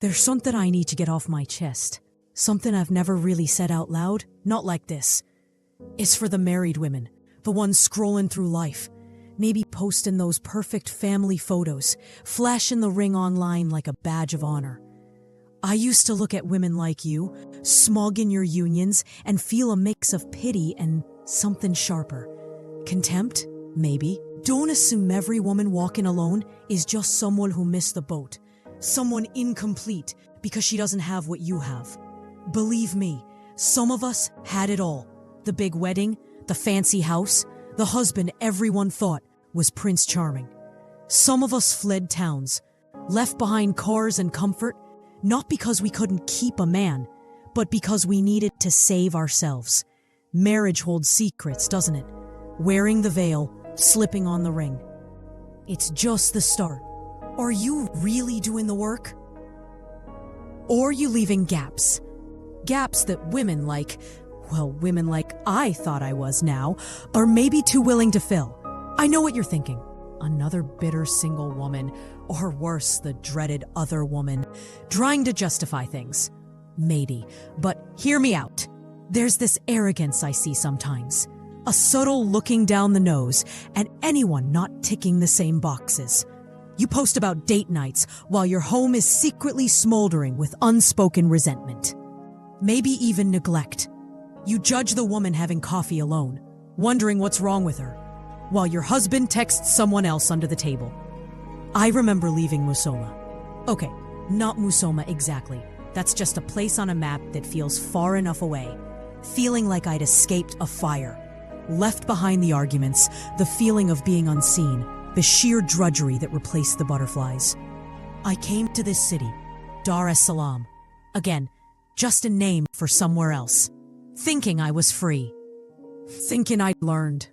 There's something I need to get off my chest. Something I've never really said out loud, not like this. It's for the married women, the ones scrolling through life, maybe posting those perfect family photos, flashing the ring online like a badge of honor. I used to look at women like you, smug in your unions, and feel a mix of pity and something sharper. Contempt? Maybe. Don't assume every woman walking alone is just someone who missed the boat. Someone incomplete because she doesn't have what you have. Believe me, some of us had it all. The big wedding, the fancy house, the husband everyone thought was Prince Charming. Some of us fled towns, left behind cars and comfort, not because we couldn't keep a man, but because we needed to save ourselves. Marriage holds secrets, doesn't it? Wearing the veil, slipping on the ring. It's just the start. Are you really doing the work? Or are you leaving gaps? Gaps that women like I thought I was now, are maybe too willing to fill. I know what you're thinking. Another bitter single woman, or worse, the dreaded other woman, trying to justify things. Maybe, but hear me out. There's this arrogance I see sometimes. A subtle looking down the nose at anyone not ticking the same boxes. You post about date nights while your home is secretly smoldering with unspoken resentment. Maybe even neglect. You judge the woman having coffee alone, wondering what's wrong with her, while your husband texts someone else under the table. I remember leaving Musoma. Okay, not Musoma exactly. That's just a place on a map that feels far enough away. Feeling like I'd escaped a fire. Left behind the arguments, the feeling of being unseen, the sheer drudgery that replaced the butterflies. I came to this city, Dar es Salaam. Again, just a name for somewhere else. Thinking I was free. Thinking I'd learned.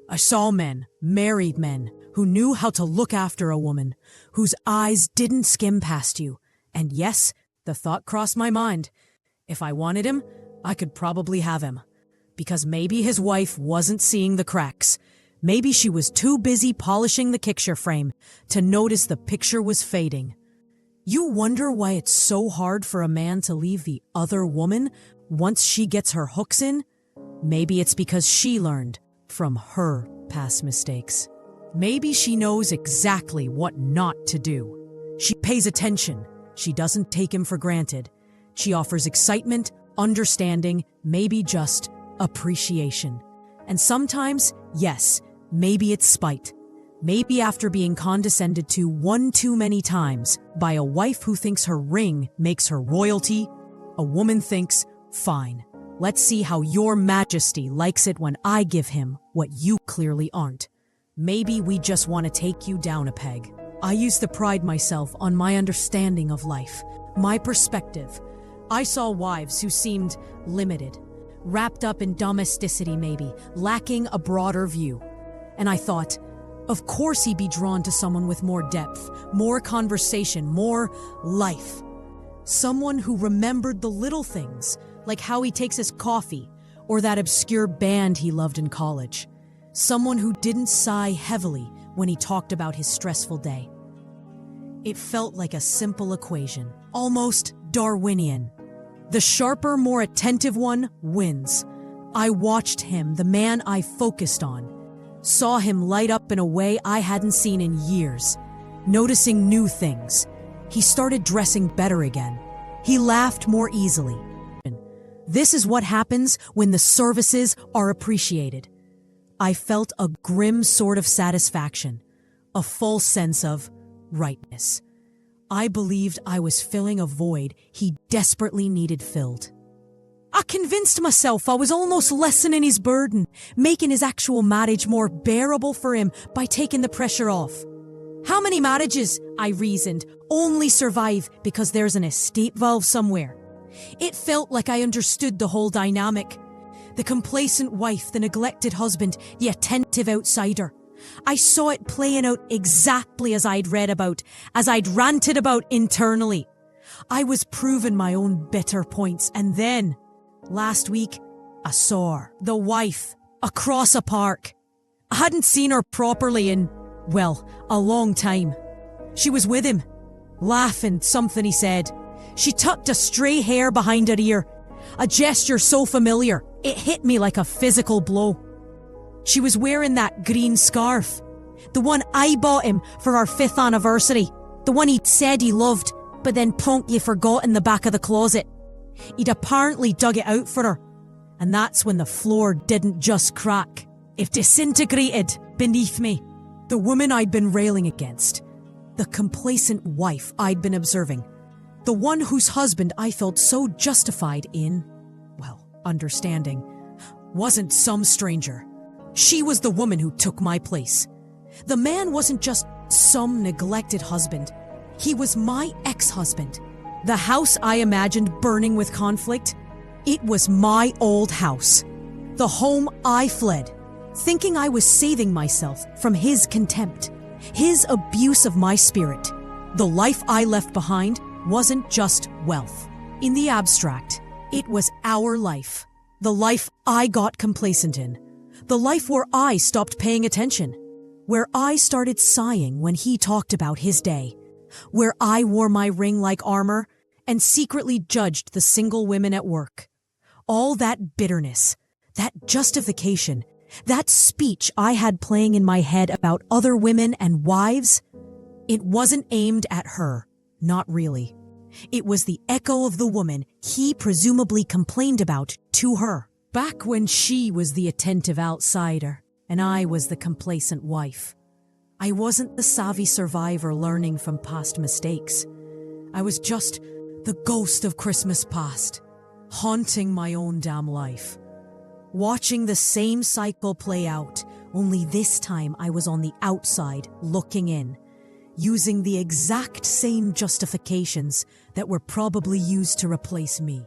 I saw men, married men, who knew how to look after a woman, whose eyes didn't skim past you. And yes, the thought crossed my mind. If I wanted him, I could probably have him. Because maybe his wife wasn't seeing the cracks. Maybe she was too busy polishing the picture frame to notice the picture was fading. You wonder why it's so hard for a man to leave the other woman once she gets her hooks in? Maybe it's because she learned from her past mistakes. Maybe she knows exactly what not to do. She pays attention. She doesn't take him for granted. She offers excitement, understanding, maybe just appreciation. And sometimes, yes, maybe it's spite. Maybe after being condescended to one too many times by a wife who thinks her ring makes her royalty, a woman thinks, fine, let's see how your majesty likes it when I give him what you clearly aren't. Maybe we just want to take you down a peg. I used to pride myself on my understanding of life, my perspective. I saw wives who seemed limited, wrapped up in domesticity maybe, lacking a broader view. And I thought, of course he'd be drawn to someone with more depth, more conversation, more life. Someone who remembered the little things, like how he takes his coffee, or that obscure band he loved in college. Someone who didn't sigh heavily when he talked about his stressful day. It felt like a simple equation, almost Darwinian. The sharper, more attentive one wins. I watched him, the man I focused on. Saw him light up in a way I hadn't seen in years. Noticing new things. He started dressing better again. He laughed more easily. This is what happens when the services are appreciated. I felt a grim sort of satisfaction, a false sense of rightness. I believed I was filling a void he desperately needed filled. I convinced myself I was almost lessening his burden, making his actual marriage more bearable for him by taking the pressure off. How many marriages, I reasoned, only survive because there's an escape valve somewhere? It felt like I understood the whole dynamic. The complacent wife, the neglected husband, the attentive outsider. I saw it playing out exactly as I'd read about, as I'd ranted about internally. I was proving my own bitter points, and then, last week, I saw her, the wife, across a park. I hadn't seen her properly in, a long time. She was with him, laughing something he said. She tucked a stray hair behind her ear, a gesture so familiar, it hit me like a physical blow. She was wearing that green scarf, the one I bought him for our 5th anniversary, the one he'd said he loved, but then promptly forgot in the back of the closet. He'd apparently dug it out for her, and that's when the floor didn't just crack, it disintegrated beneath me. The woman I'd been railing against, the complacent wife I'd been observing, the one whose husband I felt so justified in, well, understanding, wasn't some stranger. She was the woman who took my place. The man wasn't just some neglected husband. He was my ex-husband. The house I imagined burning with conflict, it was my old house. The home I fled, thinking I was saving myself from his contempt, his abuse of my spirit. The life I left behind wasn't just wealth. In the abstract, it was our life. The life I got complacent in. The life where I stopped paying attention. Where I started sighing when he talked about his day. Where I wore my ring like armor and secretly judged the single women at work. All that bitterness, that justification, that speech I had playing in my head about other women and wives, it wasn't aimed at her. Not really. It was the echo of the woman he presumably complained about to her, back when she was the attentive outsider and I was the complacent wife. I wasn't the savvy survivor learning from past mistakes. I was just the ghost of Christmas past, haunting my own damn life. Watching the same cycle play out, only this time I was on the outside looking in, using the exact same justifications that were probably used to replace me.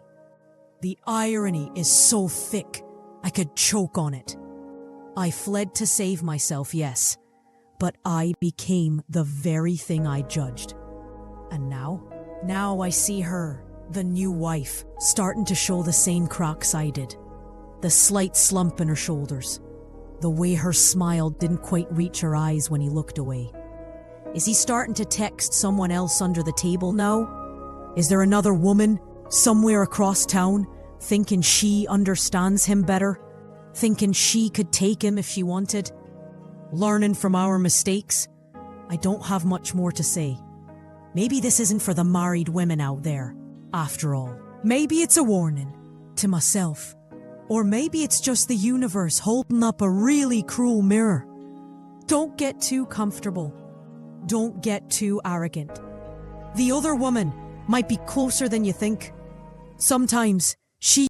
The irony is so thick, I could choke on it. I fled to save myself, yes, but I became the very thing I judged. And now I see her, the new wife, starting to show the same cracks I did. The slight slump in her shoulders, the way her smile didn't quite reach her eyes when he looked away. Is he starting to text someone else under the table now? Is there another woman somewhere across town thinking she understands him better? Thinking she could take him if she wanted? Learning from our mistakes? I don't have much more to say. Maybe this isn't for the married women out there, after all. Maybe it's a warning to myself. Or maybe it's just the universe holding up a really cruel mirror. Don't get too comfortable. Don't get too arrogant. The other woman might be closer than you think. Sometimes she